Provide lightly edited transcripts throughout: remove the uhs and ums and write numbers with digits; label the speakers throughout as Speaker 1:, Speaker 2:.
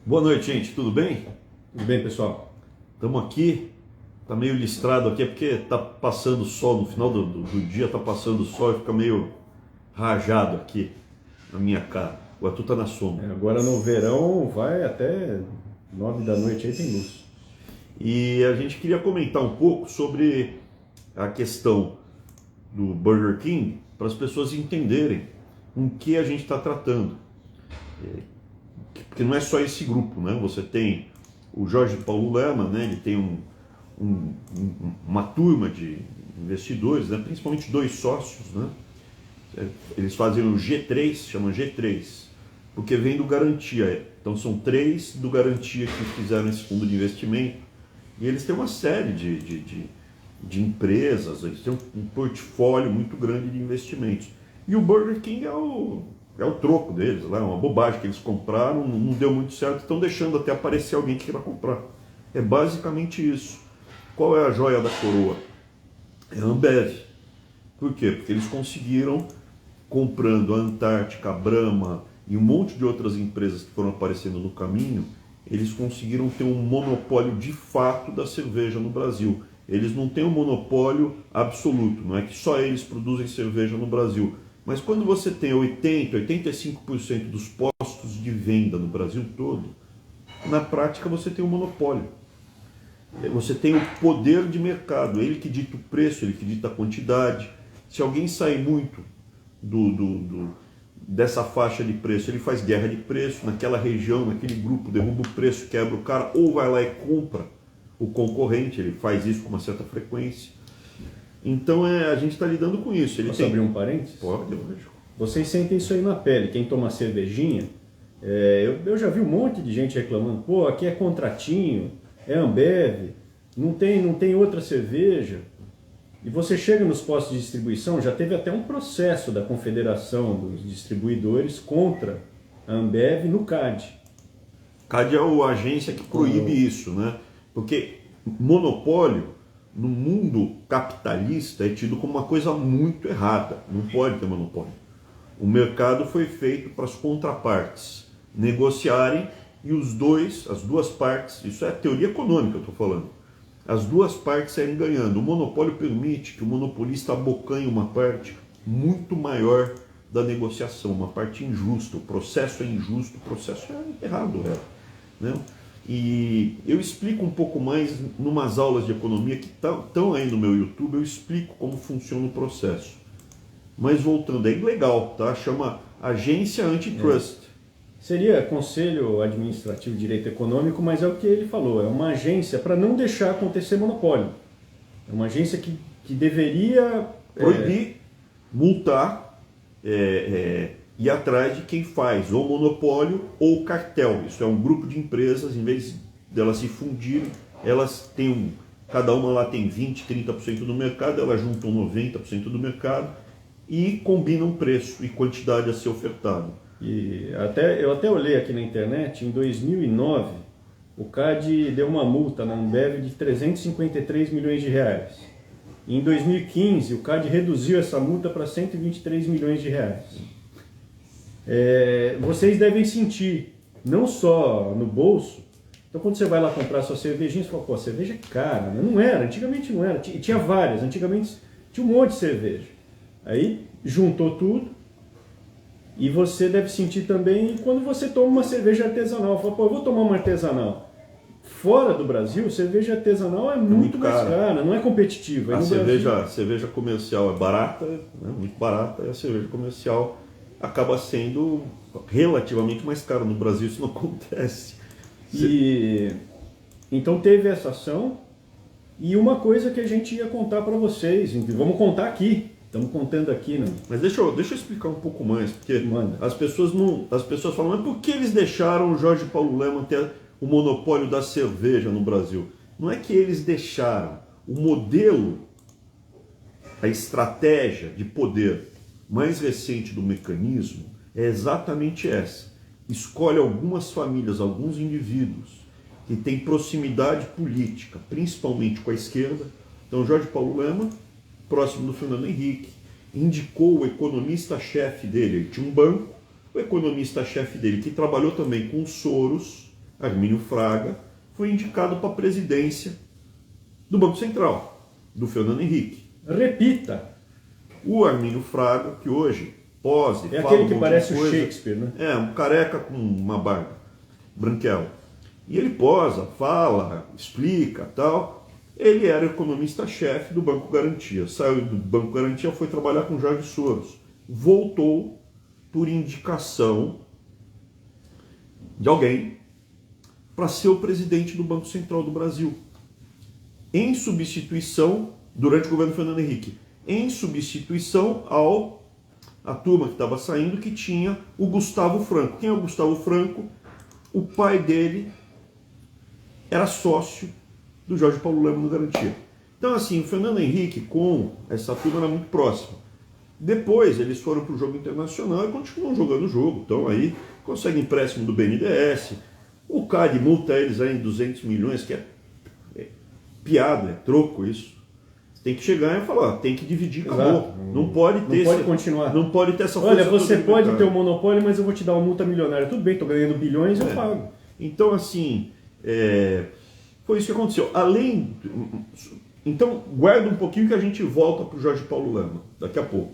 Speaker 1: Boa noite, gente. Tudo bem?
Speaker 2: Tudo bem, pessoal?
Speaker 1: Estamos aqui. Tá meio listrado aqui, é porque tá passando sol no final do dia, tá passando sol e fica meio rajado aqui na minha cara. O Arthur tá na sombra.
Speaker 2: Agora no verão vai até 9 da noite aí tem luz.
Speaker 1: E a gente queria comentar um pouco sobre a questão do Burger King para as pessoas entenderem com que a gente está tratando. Porque não é só esse grupo, né? Você tem o Jorge Paulo Lemann, né? Ele tem uma turma de investidores, né? Principalmente dois sócios, né? Eles fazem o G3, chamam G3, porque vem do Garantia. Então são três do Garantia que fizeram esse fundo de investimento. E eles têm uma série de empresas, eles têm um portfólio muito grande de investimentos. E o Burger King é o troco deles, é uma bobagem que eles compraram, não deu muito certo, estão deixando até aparecer alguém que queira comprar. É basicamente isso. Qual é a joia da coroa? É a Ambev. Por quê? Porque eles conseguiram, comprando a Antártica, a Brahma e um monte de outras empresas que foram aparecendo no caminho, eles conseguiram ter um monopólio de fato da cerveja no Brasil. Eles não têm um monopólio absoluto, não é que só eles produzem cerveja no Brasil. Mas quando você tem 80, 85% dos postos de venda no Brasil todo, na prática você tem um monopólio. Você tem o poder de mercado, ele que dita o preço, ele que dita a quantidade. Se alguém sai muito dessa faixa de preço, ele faz guerra de preço naquela região, naquele grupo, derruba o preço, quebra o cara, ou vai lá e compra o concorrente, ele faz isso com uma certa frequência. Então a gente está lidando com isso.
Speaker 2: Posso abrir um parênteses?
Speaker 1: Pode, lógico.
Speaker 2: Vocês sentem isso aí na pele. Quem toma cervejinha, eu já vi um monte de gente reclamando, pô, aqui é contratinho, é Ambev, não tem outra cerveja. E você chega nos postos de distribuição, já teve até um processo da Confederação dos Distribuidores contra a Ambev no CAD.
Speaker 1: CAD é a agência que proíbe isso, né? Porque monopólio no mundo capitalista é tido como uma coisa muito errada. Não pode ter monopólio. O mercado foi feito para as contrapartes negociarem e as duas partes, isso é teoria econômica, eu estou falando, as duas partes saírem ganhando. O monopólio permite que o monopolista abocanhe uma parte muito maior da negociação, uma parte injusta. O processo é injusto, o processo é errado, né? E eu explico um pouco mais numas aulas de economia que estão aí no meu YouTube, eu explico como funciona o processo. Mas voltando, é ilegal, tá? Chama Agência Antitrust.
Speaker 2: Seria Conselho Administrativo de Direito Econômico, mas é o que ele falou, é uma agência para não deixar acontecer monopólio. É uma agência que deveria
Speaker 1: proibir, multar, ir atrás de quem faz ou monopólio ou cartel. Isso é um grupo de empresas, em vez delas se fundirem, elas têm cada uma lá tem 20, 30% do mercado, elas juntam 90% do mercado e combinam preço e quantidade a ser ofertado.
Speaker 2: E eu até olhei aqui na internet, em 2009, o CAD deu uma multa na Ambev de 353 milhões de reais. Em 2015, o CAD reduziu essa multa para 123 milhões de reais. Vocês devem sentir, não só no bolso, então quando você vai lá comprar sua cervejinha, você fala, pô, a cerveja é cara, né? Não era, antigamente não era, tinha várias, antigamente tinha um monte de cerveja. Aí juntou tudo e você deve sentir também quando você toma uma cerveja artesanal, fala, pô, eu vou tomar uma artesanal. Fora do Brasil, cerveja artesanal é muito mais cara, não é competitiva.
Speaker 1: A cerveja comercial é barata, né, muito barata, e a cerveja comercial acaba sendo relativamente mais cara. No Brasil isso não acontece.
Speaker 2: Então teve essa ação e uma coisa que a gente ia contar para vocês, vamos contar aqui, estamos contando aqui. Né?
Speaker 1: Mas deixa eu explicar um pouco mais, porque as pessoas falam, mas por que eles deixaram o Jorge Paulo Lemann ter o monopólio da cerveja no Brasil? Não é que eles deixaram, o modelo, a estratégia de poder mais recente do mecanismo é exatamente essa. Escolhe algumas famílias, alguns indivíduos que têm proximidade política, principalmente com a esquerda. Então Jorge Paulo Lemann, próximo do Fernando Henrique, indicou o economista-chefe dele, ele tinha um banco, o economista-chefe dele, que trabalhou também com o Soros, Armínio Fraga, foi indicado para a presidência do Banco Central, do Fernando Henrique.
Speaker 2: Repita.
Speaker 1: O Armínio Fraga, que hoje pose,
Speaker 2: É
Speaker 1: fala
Speaker 2: aquele
Speaker 1: um
Speaker 2: que
Speaker 1: monte
Speaker 2: parece
Speaker 1: de
Speaker 2: o
Speaker 1: coisa.
Speaker 2: Shakespeare, né?
Speaker 1: É, um careca com uma barba, branquelo. E ele posa, fala, explica, tal. Ele era economista-chefe do Banco Garantia. Saiu do Banco Garantia, foi trabalhar com Jorge Soros. Voltou por indicação de alguém para ser o presidente do Banco Central do Brasil. Em substituição, durante o governo Fernando Henrique, em substituição a turma que estava saindo, que tinha o Gustavo Franco. Quem é o Gustavo Franco? O pai dele era sócio do Jorge Paulo Lema no Garantia. Então, assim, o Fernando Henrique com essa turma era muito próximo. Depois eles foram para o jogo internacional e continuam jogando o jogo. Então aí conseguem empréstimo do BNDES. O CAD multa eles aí em 200 milhões, que é piada, é troco isso. Tem que chegar e falar, tem que dividir, acabou. Não pode ter.
Speaker 2: Não pode continuar.
Speaker 1: Não pode ter essa força.
Speaker 2: Olha, você pode
Speaker 1: mercado.
Speaker 2: ter um monopólio, mas eu vou te dar uma multa milionária. Tudo bem, estou ganhando bilhões, eu pago.
Speaker 1: Então, assim, foi isso que aconteceu. Então, guarda um pouquinho que a gente volta para o Jorge Paulo Lema, daqui a pouco.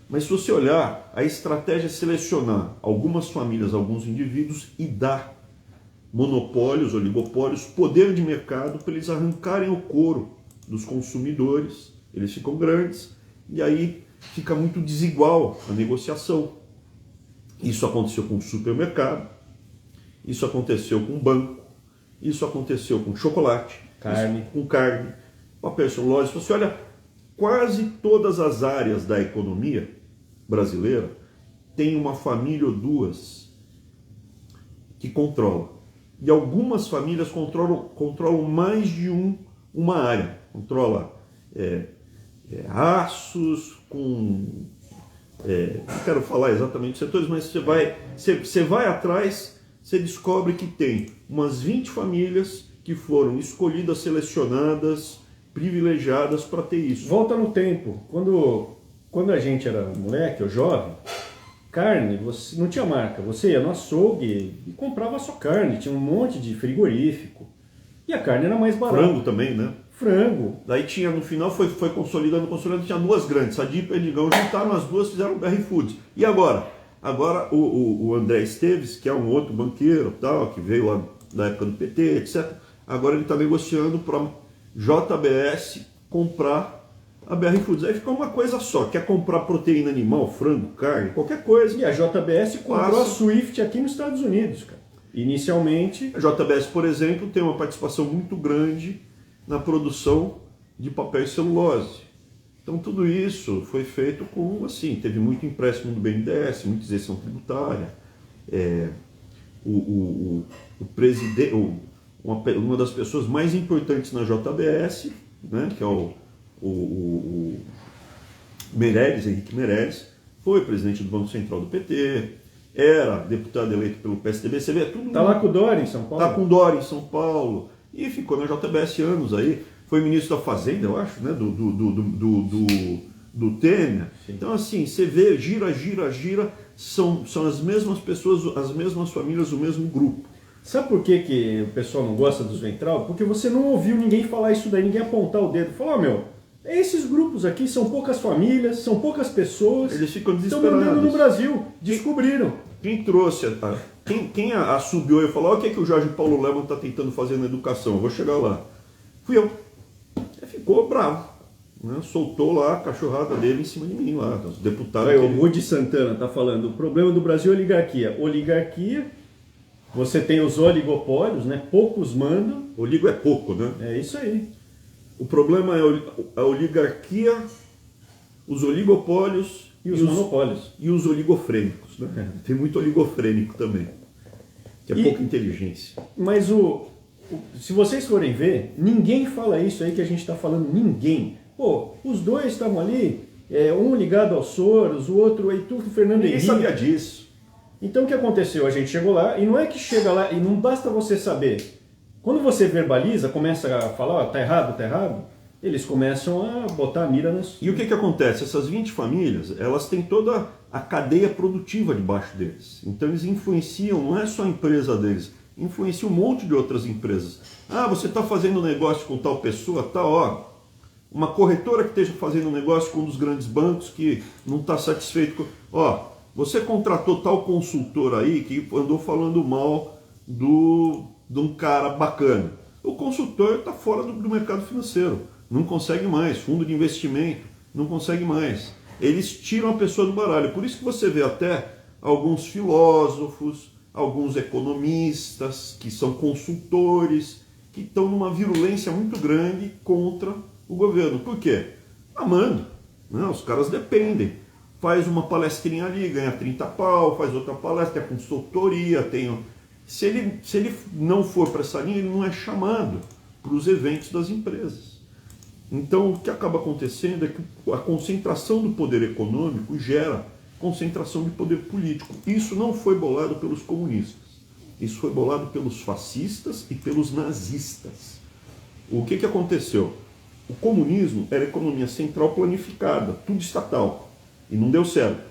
Speaker 1: Mas se você olhar, a estratégia é selecionar algumas famílias, alguns indivíduos e dar monopólios, oligopólios, poder de mercado para eles arrancarem o couro dos consumidores. Eles ficam grandes e aí fica muito desigual a negociação. Isso aconteceu com o supermercado, isso aconteceu com o banco, isso aconteceu com chocolate,
Speaker 2: Carne.
Speaker 1: com carne, papel celulose. Se você olha, quase todas as áreas da economia brasileira tem uma família ou duas que controla. E algumas famílias controlam mais de uma área. Controla aços, não quero falar exatamente os setores, mas você vai atrás, você descobre que tem umas 20 famílias que foram escolhidas, selecionadas, privilegiadas para ter isso.
Speaker 2: Volta no tempo. Quando a gente era moleque ou jovem, carne, você não tinha marca. Você ia no açougue e comprava só carne. Tinha um monte de frigorífico. E a carne era mais barata.
Speaker 1: Frango também, né?
Speaker 2: Frango.
Speaker 1: Daí tinha, no final, foi consolidando, tinha duas grandes. Sadi e Perdigão juntaram as duas, fizeram o BR Foods. E agora? Agora o André Esteves, que é um outro banqueiro, tal, que veio lá da época do PT, etc. Agora ele está negociando para JBS comprar a BR Foods. Aí fica uma coisa só, quer comprar proteína animal, frango, carne, qualquer coisa.
Speaker 2: E a JBS comprou a Swift aqui nos Estados Unidos, cara. Inicialmente...
Speaker 1: A JBS, por exemplo, tem uma participação muito grande na produção de papel e celulose. Então tudo isso foi feito com, assim, teve muito empréstimo do BNDES, muita isenção tributária. O presidente, uma das pessoas mais importantes na JBS, né, que é o Meirelles, Henrique Meirelles, foi presidente do Banco Central do PT, era deputado eleito pelo PSDB, você vê tudo.
Speaker 2: Tá lá com o Dória em São Paulo.
Speaker 1: Tá com o Dória em São Paulo e ficou na JBS anos aí. Foi ministro da Fazenda, eu acho, né, do Temer. Sim. Então, assim, você vê, gira, são as mesmas pessoas, as mesmas famílias, o mesmo grupo.
Speaker 2: Sabe por que o pessoal não gosta dos Ventral? Porque você não ouviu ninguém falar isso daí, ninguém apontar o dedo. Falar, esses grupos aqui são poucas famílias, são poucas pessoas.
Speaker 1: Eles ficam desesperados.
Speaker 2: Estão mandando no Brasil, descobriram.
Speaker 1: Quem trouxe, quem assobiou e falou, o que o Jorge Paulo Lema está tentando fazer na educação? Eu vou chegar lá. Fui eu. Ele ficou bravo. Né? Soltou lá a cachorrada dele em cima de mim, lá, os deputados.
Speaker 2: Aí, o Rudi Santana está falando, o problema do Brasil é oligarquia. Oligarquia, você tem os oligopólios, né? Poucos mandam.
Speaker 1: Oligo é pouco, né?
Speaker 2: É isso aí.
Speaker 1: O problema é a oligarquia, os oligopólios
Speaker 2: e os monopólios.
Speaker 1: E os oligofrênicos. Né? Tem muito oligofrênico também, que é pouca inteligência.
Speaker 2: Mas se vocês forem ver, ninguém fala isso aí que a gente está falando, ninguém. Pô, os dois estavam ali, um ligado ao Soros, o outro, o Fernando Henrique.
Speaker 1: Ninguém sabia disso.
Speaker 2: Então o que aconteceu? A gente chegou lá, e não é que chega lá, e não basta você saber. Quando você verbaliza, começa a falar, tá errado, eles começam a botar a mira nas...
Speaker 1: E o que acontece? Essas 20 famílias, elas têm toda a cadeia produtiva debaixo deles. Então eles influenciam, não é só a empresa deles, influencia um monte de outras empresas. Ah, você está fazendo negócio com tal pessoa, tá, ó. Uma corretora que esteja fazendo negócio com um dos grandes bancos que não está satisfeito com... Ó, você contratou tal consultor aí que andou falando mal de um cara bacana. O consultor está fora do mercado financeiro, não consegue mais. Fundo de investimento, não consegue mais. Eles tiram a pessoa do baralho. Por isso que você vê até alguns filósofos, alguns economistas que são consultores, que estão numa virulência muito grande contra o governo. Por quê? Amando. Né? Os caras dependem. Faz uma palestrinha ali, ganha 30 pau, faz outra palestra, tem consultoria, tem... Se ele não for para essa linha, ele não é chamado para os eventos das empresas. Então, o que acaba acontecendo é que a concentração do poder econômico gera concentração de poder político. Isso não foi bolado pelos comunistas. Isso foi bolado pelos fascistas e pelos nazistas. O que aconteceu? O comunismo era economia central planificada, tudo estatal, e não deu certo.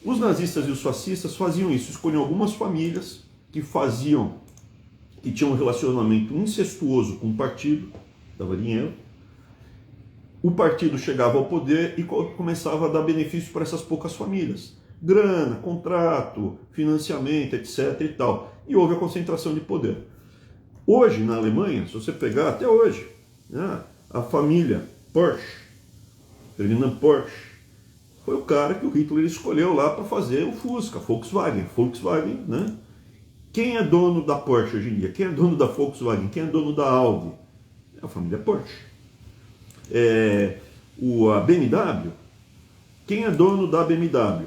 Speaker 1: Os nazistas e os fascistas faziam isso, escolhiam algumas famílias que tinham um relacionamento incestuoso com o partido, dava dinheiro. O partido chegava ao poder e começava a dar benefício para essas poucas famílias. Grana, contrato, financiamento, etc. e tal. E houve a concentração de poder. Hoje, na Alemanha, se você pegar, até hoje, né, a família Porsche, Ferdinand Porsche, foi o cara que o Hitler escolheu lá para fazer o Fusca, Volkswagen, né? Quem é dono da Porsche hoje em dia? Quem é dono da Volkswagen? Quem é dono da Audi? É a família Porsche. A BMW, quem é dono da BMW?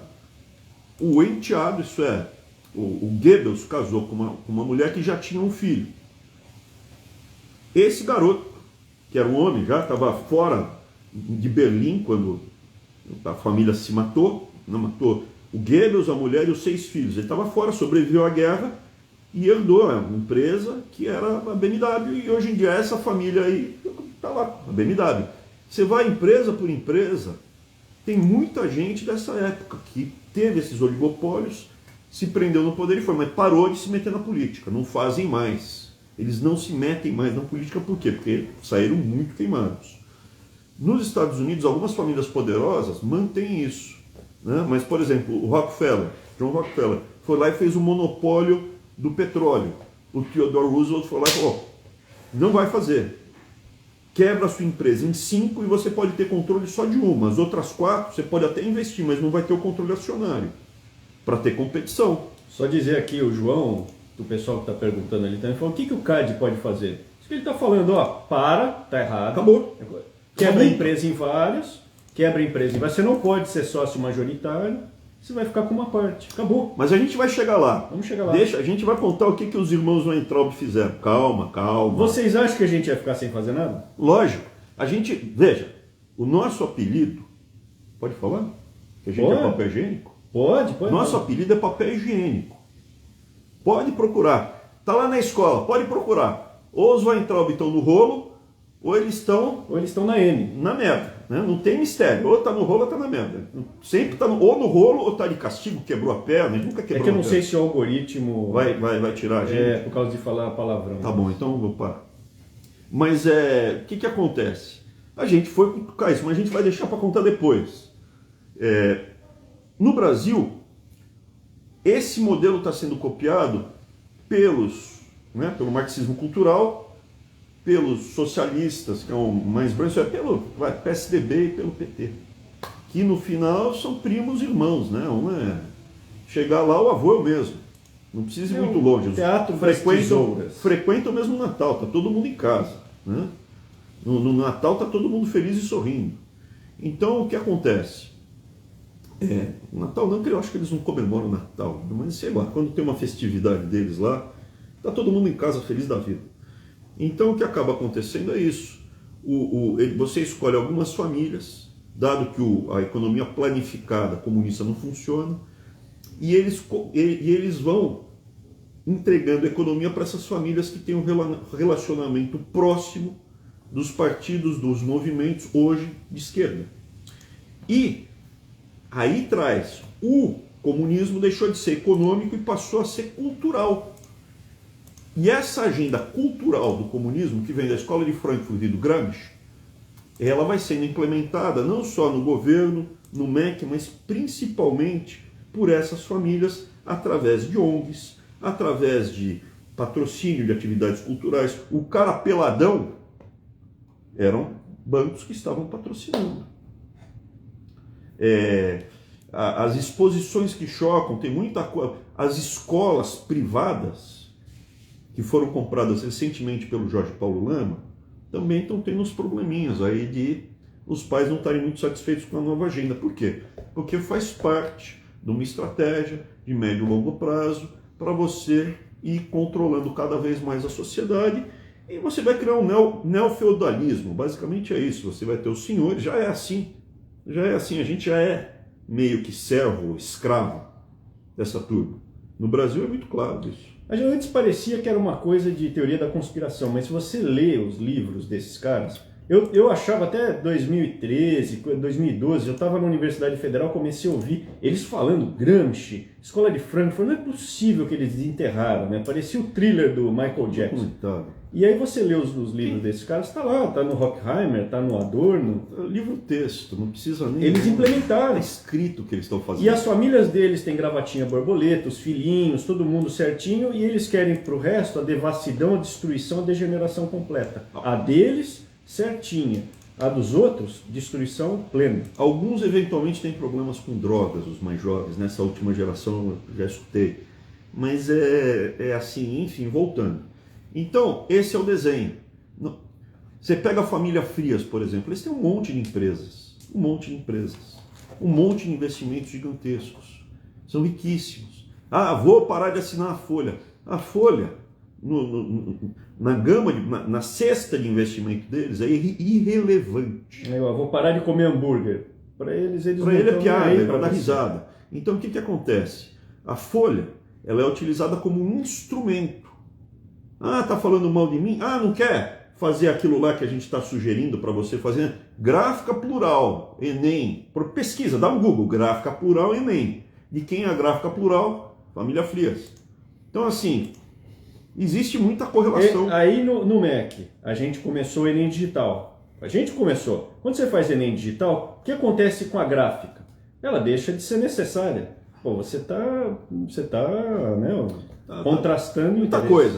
Speaker 1: O enteado, isso é, o Goebbels casou com uma mulher que já tinha um filho. Esse garoto, que era um homem, já estava fora de Berlim quando a família se matou, não matou o Goebbels, a mulher e os 6 filhos. Ele estava fora, sobreviveu à guerra e herdou uma empresa que era a BMW, e hoje em dia essa família aí está lá, a BMW. Você vai empresa por empresa, tem muita gente dessa época que teve esses oligopólios, se prendeu no poder e foi, mas parou de se meter na política, não fazem mais. Eles não se metem mais na política, por quê? Porque saíram muito queimados. Nos Estados Unidos, algumas famílias poderosas mantêm isso, né? Mas, por exemplo, o Rockefeller, John Rockefeller, foi lá e fez o monopólio do petróleo. O Theodore Roosevelt foi lá e falou, não vai fazer. Quebra a sua empresa em 5 e você pode ter controle só de uma. As outras 4 você pode até investir, mas não vai ter o controle acionário para ter competição.
Speaker 2: Só dizer aqui, o João, o pessoal que está perguntando ali também, falou, o que o CAD pode fazer? Isso que ele está falando, ó, tá errado.
Speaker 1: Acabou.
Speaker 2: Quebra a empresa em vários, você não pode ser sócio majoritário, você vai ficar com uma parte. Acabou.
Speaker 1: Mas a gente vai chegar lá.
Speaker 2: Vamos chegar lá.
Speaker 1: A gente vai contar o que os irmãos Weintraub fizeram. Calma.
Speaker 2: Vocês acham que a gente ia ficar sem fazer nada?
Speaker 1: Lógico. Veja, o nosso apelido, pode falar? Que a gente é papel higiênico?
Speaker 2: Pode.
Speaker 1: Nosso apelido é papel higiênico. Pode procurar. Está lá na escola, pode procurar. Ou os Weintraub estão no rolo, ou eles estão
Speaker 2: na M.
Speaker 1: Na merda. Né? Não tem mistério. Ou está no rolo ou está na merda. Sempre está ou no rolo ou está de castigo, quebrou a perna, ele nunca quebrou a perna.
Speaker 2: É que eu não sei se o algoritmo
Speaker 1: vai tirar a gente.
Speaker 2: por causa de falar palavrão.
Speaker 1: Tá bom, então eu vou parar. Mas o que acontece? A gente foi cutucar isso, mas a gente vai deixar para contar depois. No Brasil, esse modelo está sendo copiado pelo marxismo cultural, pelos socialistas, que é o mais branco, pelo PSDB e pelo PT, que no final são primos irmãos, né? Chegar lá, o avô é o mesmo, não precisa ir muito longe.
Speaker 2: Teatro
Speaker 1: frequentam o mesmo Natal, tá todo mundo em casa, né? No Natal tá todo mundo feliz e sorrindo. Então o que acontece? O Natal não, que eu acho que eles não comemoram o Natal, mas sei lá, quando tem uma festividade deles lá, tá todo mundo em casa feliz da vida. Então o que acaba acontecendo é isso. Você escolhe algumas famílias, dado que a economia planificada comunista não funciona, e eles vão entregando a economia para essas famílias que têm um relacionamento próximo dos partidos, dos movimentos hoje de esquerda. E aí o comunismo deixou de ser econômico e passou a ser cultural. E essa agenda cultural do comunismo, que vem da Escola de Frankfurt e do Gramsci, ela vai sendo implementada não só no governo, no MEC, mas principalmente por essas famílias através de ONGs, através de patrocínio de atividades culturais. O cara peladão eram bancos que estavam patrocinando. As exposições que chocam, tem muita coisa. As escolas privadas que foram compradas recentemente pelo Jorge Paulo Lema também estão tendo uns probleminhas aí de os pais não estarem muito satisfeitos com a nova agenda. Por quê? Porque faz parte de uma estratégia de médio e longo prazo para você ir controlando cada vez mais a sociedade e você vai criar um neofeudalismo. Basicamente é isso. Você vai ter os senhores, já é assim, a gente já é meio que servo, escravo dessa turma. No Brasil é muito claro isso.
Speaker 2: Antes parecia que era uma coisa de teoria da conspiração, mas se você lê os livros desses caras, eu achava até 2013, 2012, eu estava na Universidade Federal, comecei a ouvir eles falando Gramsci, Escola de Frankfurt, não é possível que eles desenterraram, né? Parecia o thriller do Michael Jackson. E aí você lê os livros desses caras, está lá, está no Horkheimer, está no Adorno.
Speaker 1: Livro-texto, não precisa nem...
Speaker 2: Eles implementaram.
Speaker 1: É escrito o que eles estão fazendo.
Speaker 2: E as famílias deles têm gravatinha borboleta, os filhinhos, todo mundo certinho, e eles querem para o resto a devassidão, a destruição, a degeneração completa. A deles, certinha. A dos outros, destruição plena.
Speaker 1: Alguns eventualmente têm problemas com drogas, os mais jovens, nessa última geração eu já escutei. Mas é assim, enfim, voltando. Então, esse é o desenho. Você pega a família Frias, por exemplo, eles têm um monte de empresas, um monte de investimentos gigantescos, são riquíssimos. Vou parar de assinar a Folha. A Folha, na cesta de investimento deles, é irrelevante.
Speaker 2: Eu vou parar de comer hambúrguer. Para ele
Speaker 1: é piada, é para dar risada. Então, o que acontece? A Folha, ela é utilizada como um instrumento. Tá falando mal de mim? Não quer fazer aquilo lá que a gente está sugerindo para você fazer? Gráfica plural, Enem. Pesquisa, dá um Google, gráfica plural, Enem. De quem é a gráfica plural? Família Frias. Então, assim, existe muita correlação.
Speaker 2: Aí no MEC, a gente começou o Enem Digital. Quando você faz Enem Digital, o que acontece com a gráfica? Ela deixa de ser necessária. Você está contrastando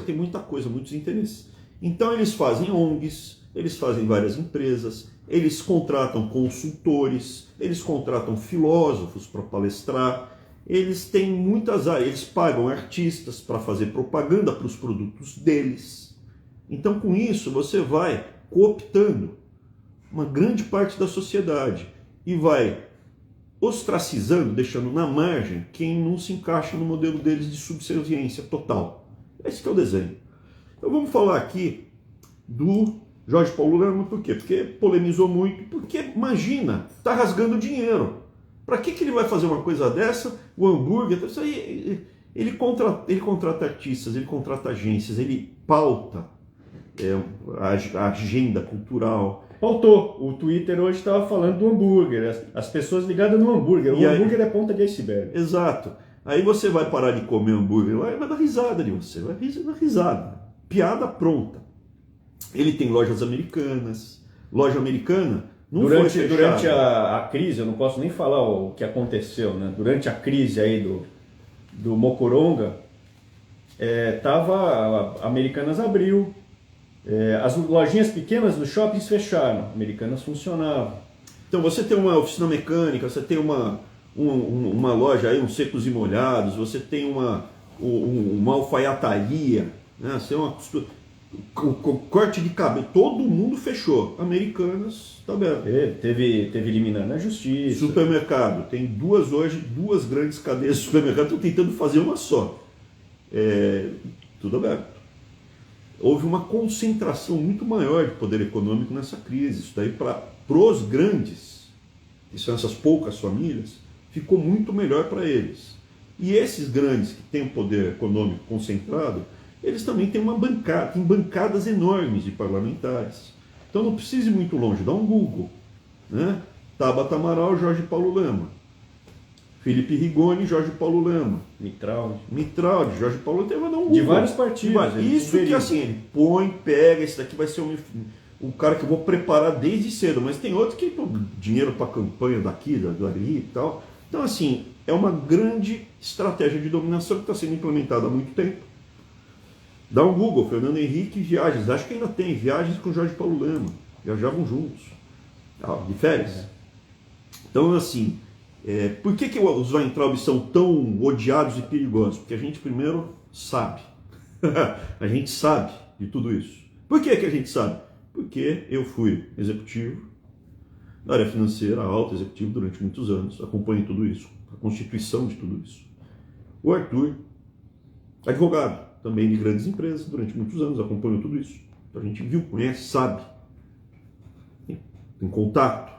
Speaker 1: tem muita coisa, muitos interesses. Então eles fazem ONGs, eles fazem várias empresas, eles contratam consultores, eles contratam filósofos para palestrar, eles têm muitas áreas, eles pagam artistas para fazer propaganda para os produtos deles. Então com isso você vai cooptando uma grande parte da sociedade e vai ostracizando, deixando na margem quem não se encaixa no modelo deles de subserviência total. Esse que é o desenho. Então vamos falar aqui do Jorge Paulo Lema, por quê? Porque polemizou muito, porque imagina, está rasgando dinheiro. Para que ele vai fazer uma coisa dessa? O hambúrguer, isso aí, ele contrata artistas, ele contrata agências, ele pauta a agenda cultural.
Speaker 2: Pautou. O Twitter hoje estava falando do hambúrguer, as pessoas ligadas no hambúrguer. O hambúrguer é ponta de iceberg.
Speaker 1: Exato. Aí você vai parar de comer hambúrguer lá e vai dar risada de você, vai dar risada. Piada pronta. Ele tem lojas americanas. Loja americana não foi fechada.
Speaker 2: Durante a crise, eu não posso nem falar o que aconteceu, né? Durante a crise aí do Mocoronga, Americanas abriu. As lojinhas pequenas dos shoppings fecharam, Americanas funcionavam.
Speaker 1: Então você tem uma oficina mecânica, você tem uma loja aí, uns secos e molhados, você tem uma alfaiataria, né? Você corte de cabelo, todo mundo fechou. Americanas está aberto.
Speaker 2: Teve liminar na justiça.
Speaker 1: Supermercado, tem duas grandes cadeias de supermercado, estão tentando fazer uma só. Tudo aberto. Houve uma concentração muito maior de poder econômico nessa crise. Isso daí, para os grandes, que são essas poucas famílias, ficou muito melhor para eles. E esses grandes que têm o poder econômico concentrado, eles também têm tem bancadas enormes de parlamentares. Então não precisa ir muito longe, dá um Google. Né? Tabata Amaral, Jorge Paulo Lema. Felipe Rigoni e Jorge Paulo Lema. Mitraldi, Jorge Paulo Lema não.
Speaker 2: De vários partidos.
Speaker 1: Isso que assim, ele põe, pega, esse daqui vai ser o cara que eu vou preparar desde cedo, mas tem outros que pô, dinheiro para campanha daqui, dali e tal. Então assim, é uma grande estratégia de dominação que está sendo implementada há muito tempo. Dá um Google, Fernando Henrique Viagens, acho que ainda tem viagens com Jorge Paulo Lema, viajavam juntos, de férias. Então assim, por que os Weintraub são tão odiados e perigosos? Porque a gente primeiro sabe, a gente sabe de tudo isso. Por que a gente sabe? Porque eu fui executivo da área financeira, alto executivo durante muitos anos, acompanhei tudo isso, a constituição de tudo isso. O Arthur, advogado também de grandes empresas, durante muitos anos, acompanhou tudo isso. Então a gente viu, conhece, sabe, tem contato.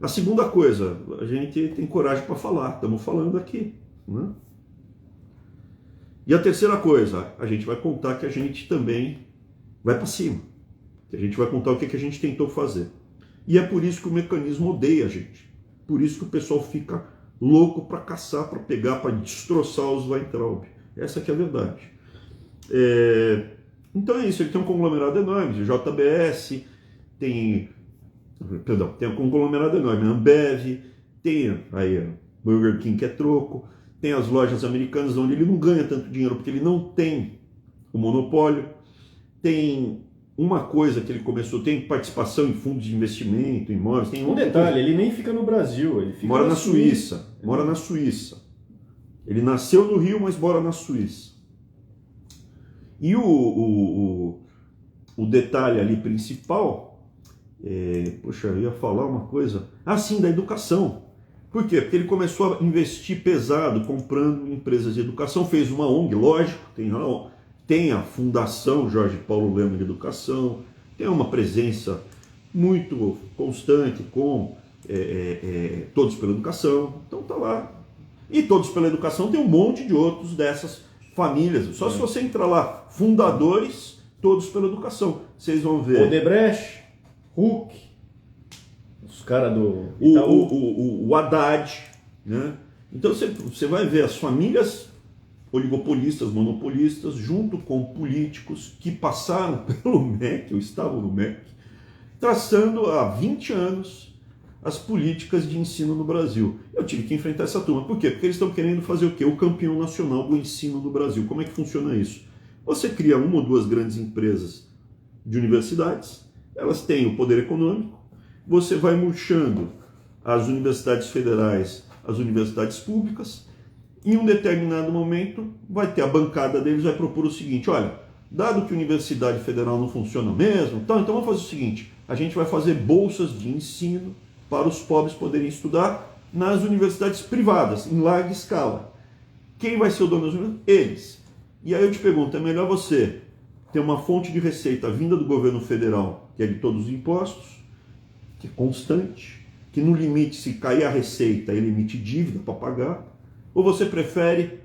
Speaker 1: A segunda coisa, a gente tem coragem para falar, estamos falando aqui, né? E a terceira coisa, a gente vai contar que a gente também vai para cima, que a gente vai contar o que a gente tentou fazer. E é por isso que o mecanismo odeia a gente, por isso que o pessoal fica louco para caçar, para pegar, para destroçar os Weintraub. Essa que é a verdade. Então é isso, ele tem um conglomerado enorme, o JBS, tem um conglomerado enorme, a Ambev, tem aí Burger King que é troco, tem as lojas americanas onde ele não ganha tanto dinheiro porque ele não tem o monopólio, tem uma coisa que ele começou, tem participação em fundos de investimento, imóveis, tem
Speaker 2: um detalhe, ele nem fica no Brasil, ele fica
Speaker 1: mora na Suíça. Mora na Suíça. Ele nasceu no Rio, mas mora na Suíça. E o detalhe ali principal, poxa, eu ia falar uma coisa, sim, da educação. Por quê? Porque ele começou a investir pesado, comprando empresas de educação, fez uma ONG, lógico, tem a Fundação Jorge Paulo Lema de Educação, tem uma presença muito constante com Todos pela Educação, então tá lá. E Todos pela Educação tem um monte de outros dessas famílias, só se você entrar lá, fundadores, Todos pela Educação, vocês vão ver.
Speaker 2: Odebrecht, Huck, os caras do
Speaker 1: Itaú. O Haddad, né? Então você vai ver as famílias oligopolistas, monopolistas, junto com políticos que passaram pelo MEC, ou estavam no MEC, traçando há 20 anos as políticas de ensino no Brasil. Eu tive que enfrentar essa turma. Por quê? Porque eles estão querendo fazer o quê? O campeão nacional do ensino no Brasil. Como é que funciona isso? Você cria uma ou duas grandes empresas de universidades, elas têm o poder econômico, você vai murchando as universidades federais, as universidades públicas, em um determinado momento vai ter a bancada deles, vai propor o seguinte, olha, dado que a Universidade Federal não funciona mesmo, então vamos fazer o seguinte, a gente vai fazer bolsas de ensino para os pobres poderem estudar nas universidades privadas, em larga escala. Quem vai ser o dono das universidades? Eles. E aí eu te pergunto, é melhor você ter uma fonte de receita vinda do governo federal, que é de todos os impostos, que é constante, que no limite, se cair a receita, ele emite dívida para pagar, ou você prefere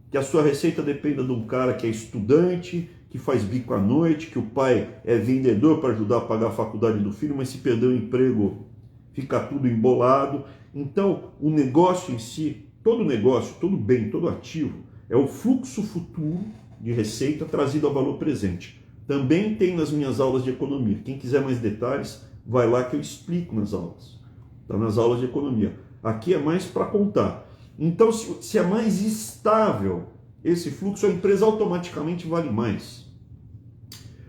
Speaker 1: que a sua receita dependa de um cara que é estudante, que faz bico à noite, que o pai é vendedor para ajudar a pagar a faculdade do filho, mas se perder o emprego, fica tudo embolado. Então, o negócio em si, todo negócio, todo bem, todo ativo, é o fluxo futuro de receita trazido a valor presente. Também tem nas minhas aulas de economia. Quem quiser mais detalhes, vai lá que eu explico nas aulas. Está nas aulas de economia. Aqui é mais para contar. Então, se é mais estável esse fluxo, a empresa automaticamente vale mais.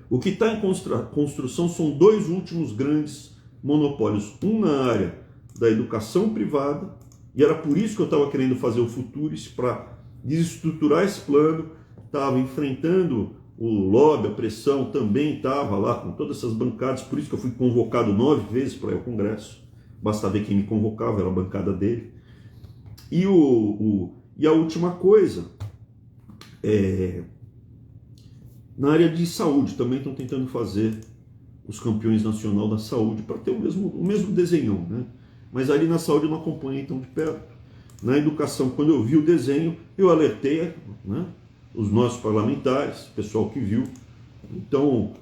Speaker 1: O que está em construção são dois últimos grandes monopólios. Um na área da educação privada, e era por isso que eu estava querendo fazer o Futuris, para desestruturar esse plano. Estava enfrentando o lobby, a pressão, também estava lá com todas essas bancadas, por isso que eu fui convocado 9 vezes para ir ao Congresso. Basta ver quem me convocava, era a bancada dele. E a última coisa, na área de saúde, também estão tentando fazer os campeões nacional da saúde, para ter o mesmo desenhão, né? Mas ali na saúde eu não acompanhei tão de perto. Na educação, quando eu vi o desenho, eu alertei, né, os nossos parlamentares, o pessoal que viu. Então,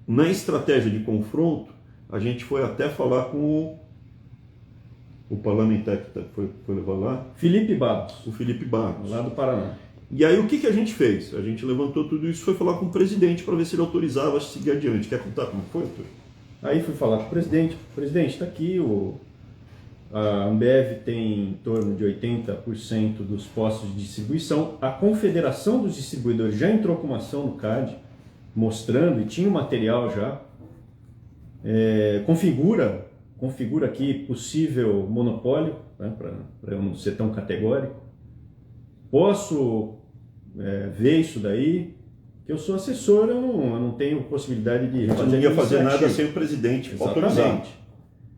Speaker 1: na estratégia de confronto, a gente foi até falar com o parlamentar que foi levar lá,
Speaker 2: Felipe Barros,
Speaker 1: o Felipe Barros.
Speaker 2: lá do Paraná.
Speaker 1: E aí o que a gente fez? A gente levantou tudo isso e foi falar com o presidente para ver se ele autorizava a seguir adiante. Quer contar como foi, Arthur?
Speaker 2: Aí fui falar com o presidente. Presidente, está aqui, a Ambev tem em torno de 80% dos postos de distribuição. A Confederação dos Distribuidores já entrou com uma ação no CAD, mostrando, e tinha o material já. Configura aqui possível monopólio, né, para eu não ser tão categórico. Posso ver isso daí, que eu sou assessor, eu não tenho possibilidade de
Speaker 1: Você não ia fazer nada sem o presidente autorizar.
Speaker 2: Exatamente.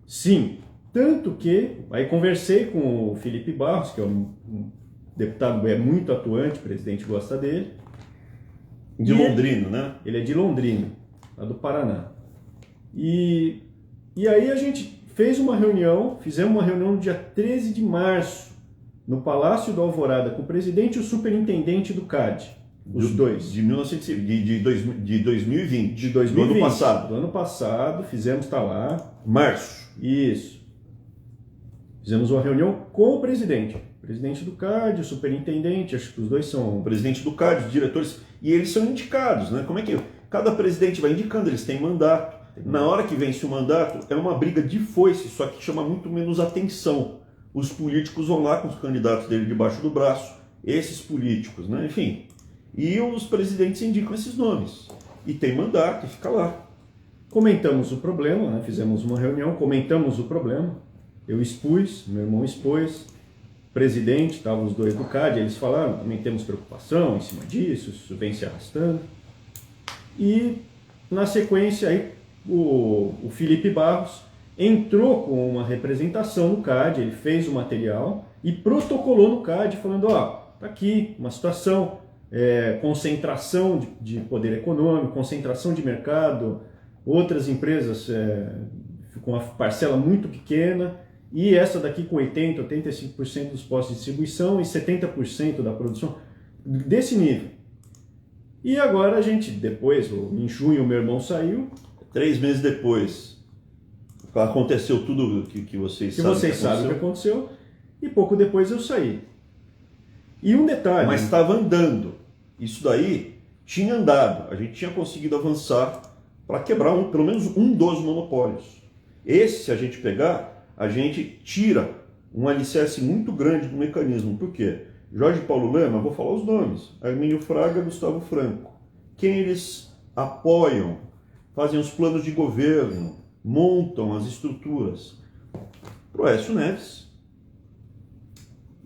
Speaker 2: Sim, tanto que aí conversei com o Felipe Barros, que é um deputado muito atuante, o presidente gosta dele.
Speaker 1: De Londrina, né?
Speaker 2: Ele é de Londrina, lá do Paraná. E aí a gente fizemos uma reunião no dia 13 de março, no Palácio do Alvorada, com o presidente e o superintendente do CAD, os dois.
Speaker 1: De 2020.
Speaker 2: De 2020.
Speaker 1: Do ano passado.
Speaker 2: Do ano passado, fizemos, lá.
Speaker 1: Março.
Speaker 2: Isso. Fizemos uma reunião com o presidente do CAD, o superintendente, acho que os dois são...
Speaker 1: O presidente do CAD, os diretores, e eles são indicados, né? Como é que cada presidente vai indicando, eles têm mandato. Na hora que vence o mandato, é uma briga de foice, só que chama muito menos atenção. Os políticos vão lá com os candidatos dele debaixo do braço, esses políticos, né? Enfim. E os presidentes indicam esses nomes. E tem mandato, e fica lá.
Speaker 2: Comentamos o problema, né? Fizemos uma reunião, comentamos o problema. Eu expus, meu irmão expôs, presidente, estavam os dois do CAD, eles falaram, também temos preocupação em cima disso, isso vem se arrastando. E, na sequência, aí, o Felipe Barros entrou com uma representação no CAD, ele fez o material e protocolou no CAD, falando, tá aqui uma situação, concentração de poder econômico, concentração de mercado, outras empresas com uma parcela muito pequena, e essa daqui com 80%, 85% dos postos de distribuição e 70% da produção, desse nível. E agora a gente, depois, em junho, meu irmão saiu.
Speaker 1: 3 meses depois, aconteceu tudo que vocês sabem.
Speaker 2: Que vocês sabem o que aconteceu, e pouco depois eu saí. E um detalhe...
Speaker 1: Mas estava andando. Isso daí tinha andado. A gente tinha conseguido avançar para quebrar pelo menos um dos monopólios. Esse, se a gente pegar, a gente tira um alicerce muito grande do mecanismo. Por quê? Jorge Paulo Lema, vou falar os nomes, Armínio Fraga, Gustavo Franco. Quem eles apoiam, fazem os planos de governo, montam as estruturas. Proécio Neves.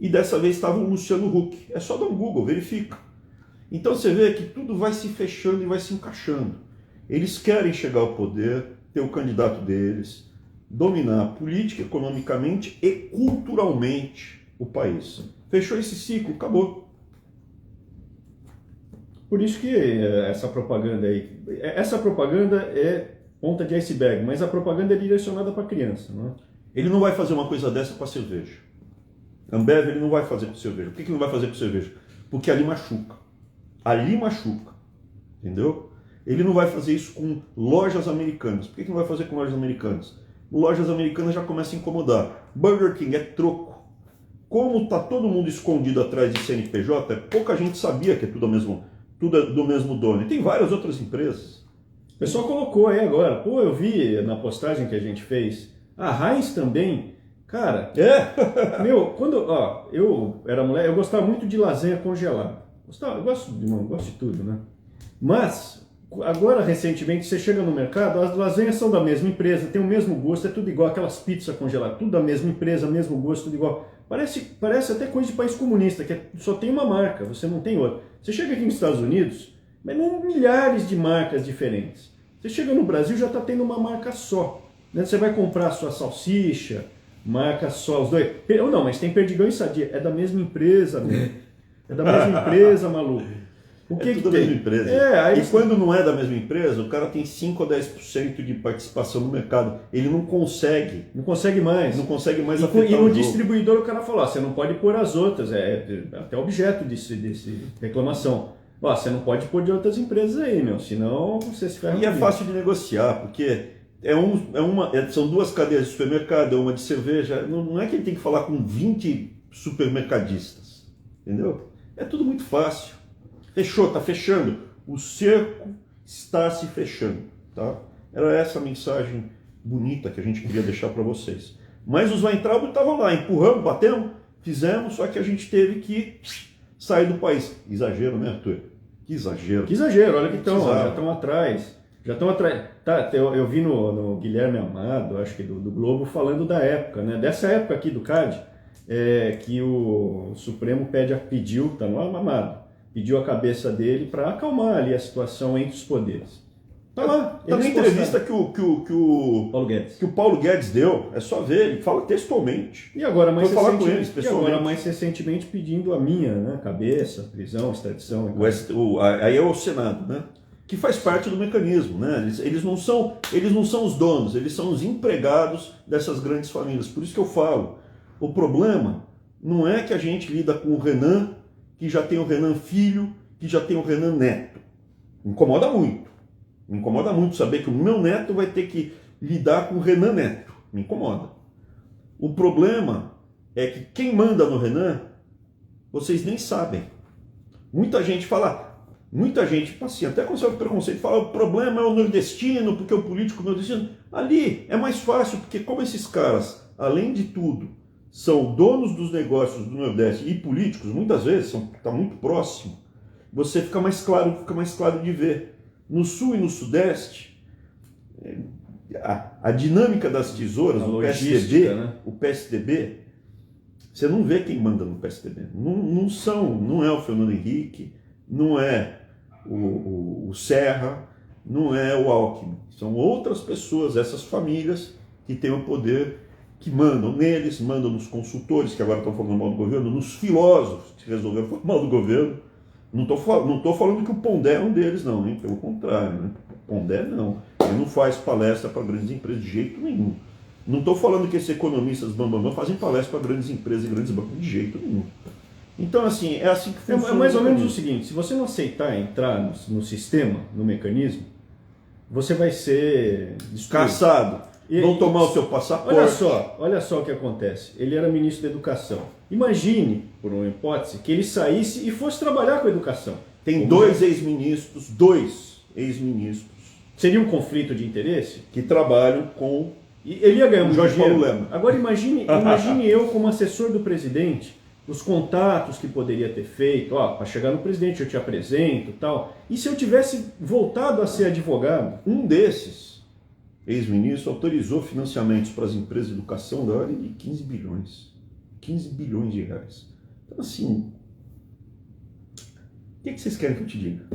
Speaker 1: E dessa vez estava o Luciano Huck. É só dar um Google, verifica. Então você vê que tudo vai se fechando e vai se encaixando. Eles querem chegar ao poder, ter o candidato deles, dominar política, economicamente e culturalmente o país. Fechou esse ciclo, acabou.
Speaker 2: Por isso que essa propaganda é ponta de iceberg, mas a propaganda é direcionada para criança, não é?
Speaker 1: Ele não vai fazer uma coisa dessa com a cerveja. Ambev ele não vai fazer com cerveja. Por que não vai fazer com cerveja? Porque ali machuca. Ali machuca. Entendeu? Ele não vai fazer isso com lojas americanas. Por que não vai fazer com lojas americanas? Lojas americanas já começa a incomodar. Burger King é troco. Como está todo mundo escondido atrás de CNPJ, pouca gente sabia que é tudo do mesmo dono. E tem várias outras empresas.
Speaker 2: O pessoal colocou aí agora. Pô, eu vi na postagem que a gente fez. A Heinz também. Cara, quando eu era moleque, eu gostava muito de lasanha congelada. Eu gosto de tudo, né? Mas, agora, recentemente, você chega no mercado, as lasanhas são da mesma empresa, tem o mesmo gosto, é tudo igual, aquelas pizzas congeladas, tudo da mesma empresa, mesmo gosto, tudo igual. Parece até coisa de país comunista, que só tem uma marca, você não tem outra. Você chega aqui nos Estados Unidos, mas não milhares de marcas diferentes. Você chega no Brasil, já está tendo uma marca só. Né? Você vai comprar a sua salsicha, marca só os dois. Não, mas tem Perdigão e Sadia. É da mesma empresa, né? É da mesma empresa, maluco. O que
Speaker 1: tudo
Speaker 2: que
Speaker 1: da
Speaker 2: tem?
Speaker 1: mesma empresa.
Speaker 2: Aí
Speaker 1: e quando não é da mesma empresa, o cara tem 5 ou 10% de participação no mercado. Ele não consegue.
Speaker 2: Não consegue mais.
Speaker 1: Não consegue mais
Speaker 2: E
Speaker 1: afetar
Speaker 2: no
Speaker 1: o jogo.
Speaker 2: Distribuidor o cara falou, você não pode pôr as outras. É até objeto desse reclamação. Você não pode pôr de outras empresas aí, meu. Senão você se ferra.
Speaker 1: E é fácil de negociar, porque são duas cadeias de supermercado, uma de cerveja. Não é que ele tem que falar com 20 supermercadistas, entendeu? É tudo muito fácil. Fechou, está fechando. O cerco está se fechando, tá? Era essa a mensagem bonita que a gente queria deixar para vocês. Mas os Weintraub estavam lá, empurramos, batemos, fizemos, só que a gente teve que sair do país. Exagero, né, Arthur? Que exagero.
Speaker 2: Que exagero, olha que já
Speaker 1: Exato.
Speaker 2: estão atrás. Já estão atrás. Tá, eu vi no Guilherme Amado, acho que do Globo, falando da época, né? Dessa época aqui do CAD, que o Supremo pediu, tá no Amado, pediu a cabeça dele para acalmar ali a situação entre os poderes. Tá lá.
Speaker 1: Tá na entrevista que o Paulo Guedes deu, é só ver, ele fala textualmente.
Speaker 2: E agora mais,
Speaker 1: falar com eles,
Speaker 2: mais recentemente pedindo a minha, né, cabeça, prisão, extradição.
Speaker 1: Aí é o Senado, né? Que faz parte do mecanismo, né? Eles não são os donos, eles são os empregados dessas grandes famílias. Por isso que eu falo, o problema não é que a gente lida com o Renan, que já tem o Renan filho, que já tem o Renan neto. Me incomoda muito. Me incomoda muito saber que o meu neto vai ter que lidar com o Renan neto. Me incomoda. O problema é que quem manda no Renan, vocês nem sabem. Muita gente, assim, até com certo preconceito, fala o problema é o nordestino, porque o político nordestino... Ali é mais fácil, porque como esses caras, além de tudo, são donos dos negócios do Nordeste e políticos, muitas vezes, está muito próximo, você fica mais claro de ver. No Sul e no Sudeste, a dinâmica das tesouras, o PSDB, você não vê quem manda no PSDB. Não é o Fernando Henrique, não é o Serra, não é o Alckmin. São outras pessoas, essas famílias que têm o poder, que mandam neles, mandam nos consultores, que agora estão falando mal do governo, nos filósofos que resolveram falar mal do governo. Não estou falando que o Pondé é um deles, não, hein? Pelo contrário, né? O Pondé não. Ele não faz palestra para grandes empresas de jeito nenhum. Não estou falando que esses economistas bambambam fazem palestra para grandes empresas e grandes bancos de jeito nenhum. Então, assim, é assim que funciona.
Speaker 2: É mais ou menos o seguinte, se você não aceitar entrar no sistema, no mecanismo, você vai ser
Speaker 1: caçado. Vão tomar o seu passaporte.
Speaker 2: Olha só o que acontece. Ele era ministro da Educação. Imagine, por uma hipótese, que ele saísse e fosse trabalhar com a educação.
Speaker 1: Tem dois ex-ministros.
Speaker 2: Seria um conflito de interesse?
Speaker 1: Que trabalham com...
Speaker 2: E ele ia ganhar muito
Speaker 1: Jorge
Speaker 2: dinheiro.
Speaker 1: Paulo Lema.
Speaker 2: Agora imagine eu como assessor do presidente, os contatos que poderia ter feito, para chegar no presidente eu te apresento e tal. E se eu tivesse voltado a ser advogado?
Speaker 1: Um desses ex-ministro autorizou financiamentos para as empresas de educação da ordem de 15 bilhões. 15 bilhões de reais. Então, assim, o que vocês querem que eu te diga?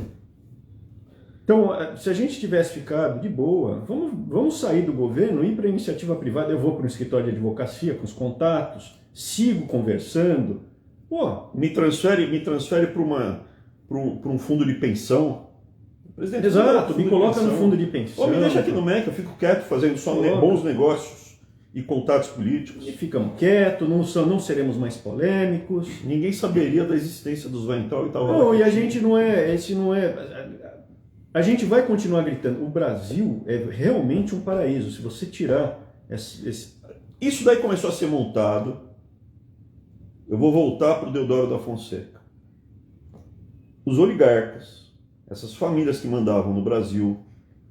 Speaker 2: Então, se a gente tivesse ficado de boa, vamos sair do governo, ir para a iniciativa privada, eu vou para um escritório de advocacia com os contatos, sigo conversando.
Speaker 1: Me transfere para um fundo de pensão.
Speaker 2: Presidente, exato, me coloca no fundo de pensão.
Speaker 1: Ou me deixa aqui no MEC, eu fico quieto fazendo só bons negócios e contatos políticos.
Speaker 2: E ficamos quietos, não seremos mais polêmicos.
Speaker 1: Ninguém saberia da existência dos Weintraub e tal.
Speaker 2: Não, e a gente não é... A gente vai continuar gritando. O Brasil é realmente um paraíso. Se você tirar
Speaker 1: Isso daí começou a ser montado. Eu vou voltar para o Deodoro da Fonseca. Os oligarcas, essas famílias que mandavam no Brasil,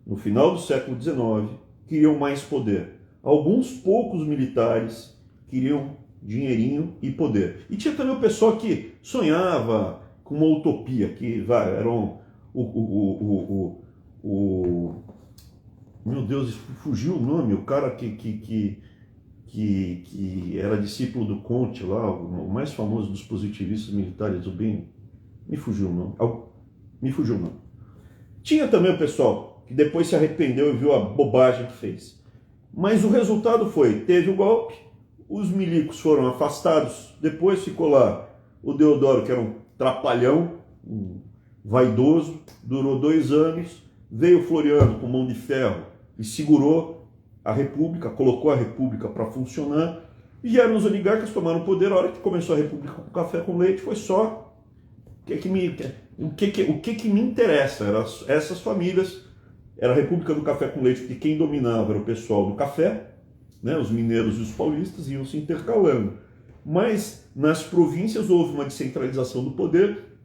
Speaker 1: no final do século XIX, queriam mais poder. Alguns poucos militares queriam dinheirinho e poder. E tinha também o pessoal que sonhava com uma utopia, que eram meu Deus, fugiu o nome, o cara que era discípulo do Conte lá, o mais famoso dos positivistas militares, o bem, me fugiu o nome. Tinha também o pessoal que depois se arrependeu e viu a bobagem que fez. Mas o resultado teve o golpe, os milicos foram afastados, depois ficou lá o Deodoro, que era um trapalhão, um vaidoso, durou 2 anos, veio Floriano com mão de ferro e segurou a República, colocou a República para funcionar, e vieram os oligarcas, tomaram poder. A hora que começou a República com café com leite, foi só o que me interessa, eram essas famílias era a República do Café com Leite, porque quem dominava era o pessoal do café, né? Os mineiros e os paulistas iam se intercalando. Mas nas províncias houve uma descentralização do poder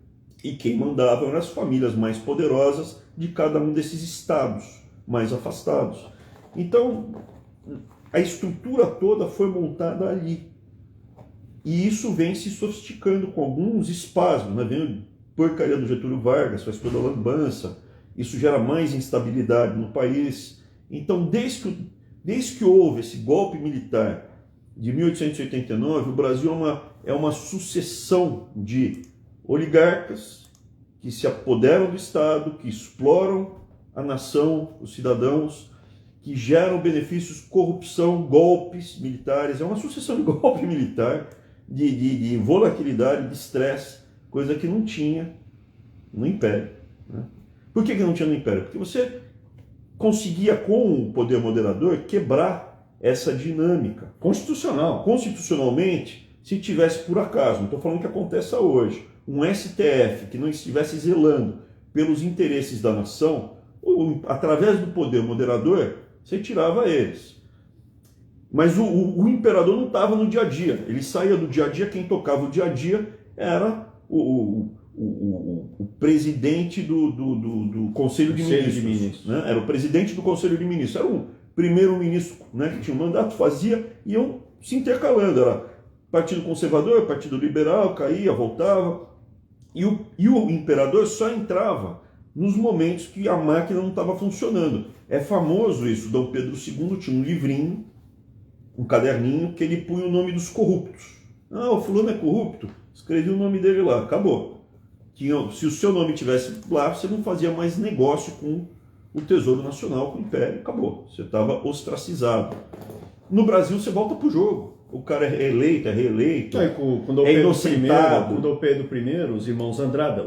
Speaker 1: e quem mandava eram as famílias mais poderosas de cada um desses estados mais afastados. Então, a estrutura toda foi montada ali. E isso vem se sofisticando com alguns espasmos, né? Vem a porcaria do Getúlio Vargas, faz toda a lambança, isso gera mais instabilidade no país. Então, desde que houve esse golpe militar de 1889, o Brasil é uma sucessão de oligarcas que se apoderam do Estado, que exploram a nação, os cidadãos, que geram benefícios, corrupção, golpes militares. É uma sucessão de golpe militar, de volatilidade, de estresse, coisa que não tinha no Império, né? Por que não tinha no Império? Porque você conseguia, com o poder moderador, quebrar essa dinâmica. Constitucionalmente, se tivesse por acaso, não estou falando que aconteça hoje, um STF que não estivesse zelando pelos interesses da nação, através do poder moderador, você tirava eles. Mas o imperador não estava no dia a dia, ele saía do dia a dia, quem tocava o dia a dia era o presidente do Conselho de Ministros. Né? Era o presidente do Conselho de Ministros, era o primeiro-ministro, né, que tinha um mandato, fazia, iam se intercalando, era Partido Conservador, Partido Liberal, caía, voltava, e o imperador só entrava nos momentos que a máquina não estava funcionando. É famoso isso, Dom Pedro II tinha um livrinho, um caderninho, que ele punha o nome dos corruptos. Ah, o fulano é corrupto? Escrevia o nome dele lá, acabou. Se o seu nome tivesse lá, você não fazia mais negócio com o Tesouro Nacional, com o Império, acabou. Você estava ostracizado. No Brasil, você volta pro jogo. O cara é eleito, é reeleito, é inocentado.
Speaker 2: Com Dom Pedro I, os irmãos Andrada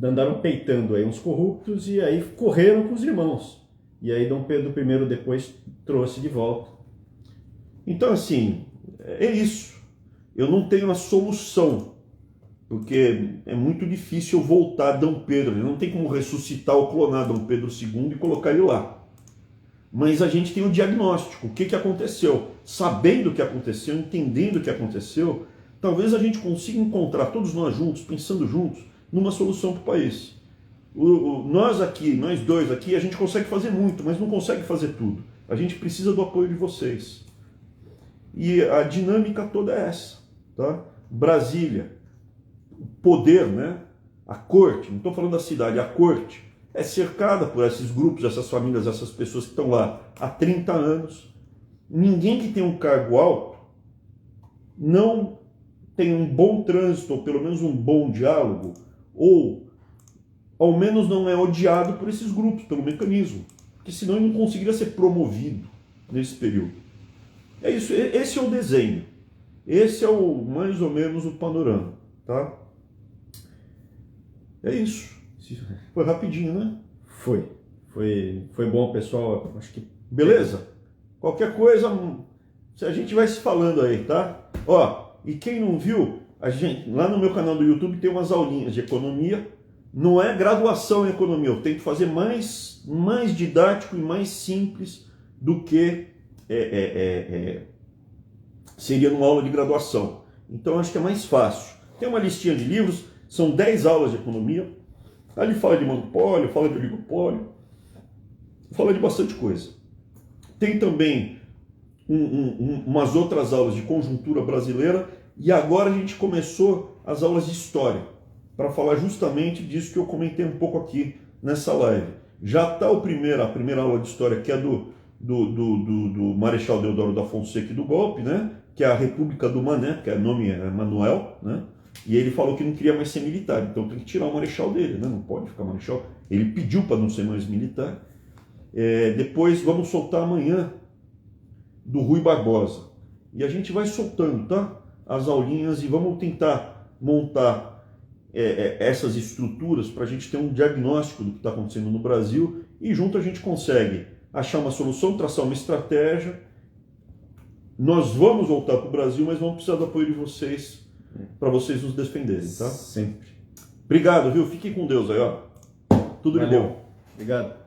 Speaker 2: andaram peitando aí uns corruptos e aí correram com os irmãos. E aí Dom Pedro I depois trouxe de volta.
Speaker 1: Então, assim, é isso. Eu não tenho a solução, porque é muito difícil eu voltar a Dom Pedro. Não tem como ressuscitar ou clonar Dom Pedro II e colocar ele lá. Mas a gente tem o diagnóstico, o que aconteceu. Sabendo o que aconteceu, entendendo o que aconteceu, talvez a gente consiga encontrar, todos nós juntos, pensando juntos, numa solução para o país. Nós dois aqui, a gente consegue fazer muito, mas não consegue fazer tudo. A gente precisa do apoio de vocês. E a dinâmica toda é essa, tá? Brasília, o poder, né? A corte, não estou falando da cidade, a corte é cercada por esses grupos, essas famílias, essas pessoas que estão lá há 30 anos. Ninguém que tem um cargo alto não tem um bom trânsito, ou pelo menos um bom diálogo, ou ao menos não é odiado por esses grupos, pelo mecanismo, porque senão ele não conseguiria ser promovido nesse período. É isso, esse é o desenho, esse é mais ou menos o panorama, tá? É isso. Foi rapidinho, né?
Speaker 2: Foi bom, pessoal. Acho que
Speaker 1: beleza? Qualquer coisa, a gente vai se falando aí, tá? Ó, e quem não viu, lá no meu canal do YouTube tem umas aulinhas de economia. Não é graduação em economia, eu tento fazer mais didático e mais simples do que seria numa aula de graduação. Então acho que é mais fácil. Tem uma listinha de livros, são 10 aulas de economia. Ali fala de monopólio, fala de oligopólio, fala de bastante coisa. Tem também umas outras aulas de conjuntura brasileira e agora a gente começou as aulas de história para falar justamente disso que eu comentei um pouco aqui nessa live. Já está a primeira aula de história, que é do Marechal Deodoro da Fonseca e do golpe, né? Que é a República do Mané, que o nome é Manuel, né? E ele falou que não queria mais ser militar, então tem que tirar o marechal dele, né? Não pode ficar marechal. Ele pediu para não ser mais militar. Depois vamos soltar amanhã do Rui Barbosa. E a gente vai soltando, tá? As aulinhas e vamos tentar montar essas estruturas para a gente ter um diagnóstico do que está acontecendo no Brasil e junto a gente consegue achar uma solução, traçar uma estratégia. Nós vamos voltar para o Brasil, mas vamos precisar do apoio de vocês para vocês nos defenderem, tá?
Speaker 2: Sempre.
Speaker 1: Obrigado, viu? Fiquem com Deus aí, ó. Tudo de bom.
Speaker 2: Obrigado.